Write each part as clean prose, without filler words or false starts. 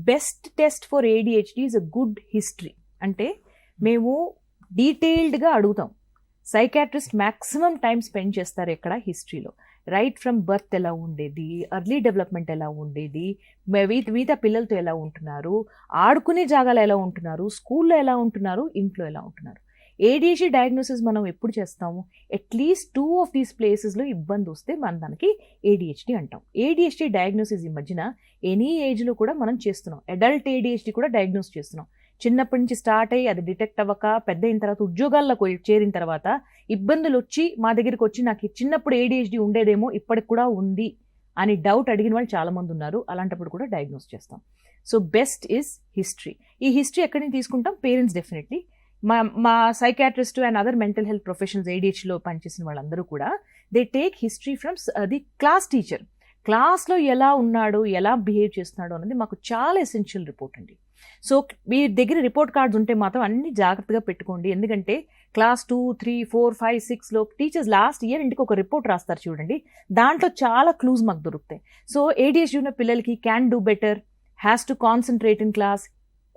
Best test for ADHD is a good history. అంటే మేము డీటెయిల్డ్గా అడుగుతాం. సైకాట్రిస్ట్ మ్యాక్సిమం టైం స్పెండ్ చేస్తారు ఎక్కడ హిస్టరీలో. రైట్ ఫ్రమ్ బర్త్ ఎలా ఉండేది, ఎర్లీ డెవలప్మెంట్ ఎలా ఉండేది, మిగతా పిల్లలతో ఎలా ఉంటున్నారు, ఆడుకునే జాగాలో ఎలా ఉంటున్నారు, స్కూల్లో ఎలా ఉంటున్నారు, ఇంట్లో ఎలా ఉంటున్నారు. ADHD డయాగ్నోసిస్ మనం ఎప్పుడు చేస్తాము? అట్లీస్ట్ 2 ఆఫ్ దీస్ ప్లేసెస్లో ఇబ్బంది వస్తే మనం దానికి ADHD అంటాం. ADHD డయాగ్నోసిస్ ఈ మధ్యన ఎనీ ఏజ్లో కూడా మనం చేస్తున్నాం. అడల్ట్ ADHD కూడా డయాగ్నోస్ చేస్తున్నాం. చిన్నప్పటి నుంచి స్టార్ట్ అయ్యి అది డిటెక్ట్ అవ్వక పెద్ద అయిన తర్వాత ఉద్యోగాల్లోకి చేరిన తర్వాత ఇబ్బందులు వచ్చి మా దగ్గరికి వచ్చి నాకు చిన్నప్పుడు ADHD ఉండేదేమో ఇప్పటికి కూడా ఉంది అని డౌట్ అడిగిన వాళ్ళు చాలామంది ఉన్నారు. అలాంటప్పుడు కూడా డయాగ్నోస్ చేస్తాం. So best is history. ఈ హిస్టరీ ఎక్కడి నుంచి తీసుకుంటాం? Parents definitely. మా psychiatrist and other mental health professionals ADHDలో పనిచేసిన వాళ్ళందరూ కూడా they take history from the class teacher. క్లాస్లో ఎలా ఉన్నాడు, ఎలా బిహేవ్ చేస్తున్నాడు అన్నది మాకు చాలా ఎసెన్షియల్ రిపోర్ట్ అండి. సో మీ దగ్గర రిపోర్ట్ కార్డ్స్ ఉంటే మాత్రం అన్ని జాగ్రత్తగా పెట్టుకోండి. ఎందుకంటే క్లాస్ 2, 3, 4, 5, 6లో టీచర్స్ లాస్ట్ ఇయర్ ఇంటికి ఒక రిపోర్ట్ రాస్తారు చూడండి. దాంట్లో చాలా క్లూస్ మాకు దొరుకుతాయి. సో ADHD ఉన్న పిల్లలకి can do better, has to concentrate in class,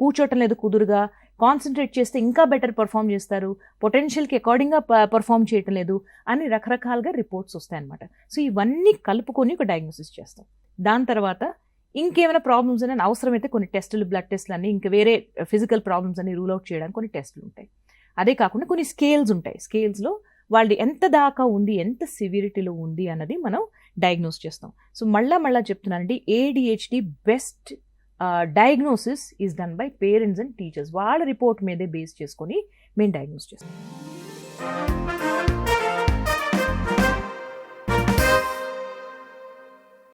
కూర్చోటం లేదు కుదురుగా, కాన్సన్ట్రేట్ చేస్తే ఇంకా బెటర్ పర్ఫామ్ చేస్తారు, పొటెన్షియల్కి అకార్డింగ్గా పర్ఫామ్ చేయటం లేదు అని రకరకాలుగా రిపోర్ట్స్ వస్తాయన్నమాట. సో ఇవన్నీ కలుపుకొని ఒక డయాగ్నోసిస్ చేస్తాం. దాని తర్వాత ఇంకేమైనా ప్రాబ్లమ్స్ అని అవసరమైతే కొన్ని టెస్టులు, బ్లడ్ టెస్టులు అన్నీ, ఇంకా వేరే ఫిజికల్ ప్రాబ్లమ్స్ అన్ని రూల్ అవుట్ చేయడానికి కొన్ని టెస్టులు ఉంటాయి. అదే కాకుండా కొన్ని స్కేల్స్ ఉంటాయి. స్కేల్స్లో వాళ్ళు ఎంత దాకా ఉంది, ఎంత సివిరిటీలో ఉంది అన్నది మనం డయాగ్నోస్ చేస్తాం. సో మళ్ళా చెప్తున్నానండి, ADHD best diagnosis is done by parents and teachers. వాళ్ళ రిపోర్ట్ మీదే బేస్ చేసుకొని మేము డయాగ్నోస్ చేస్తాం.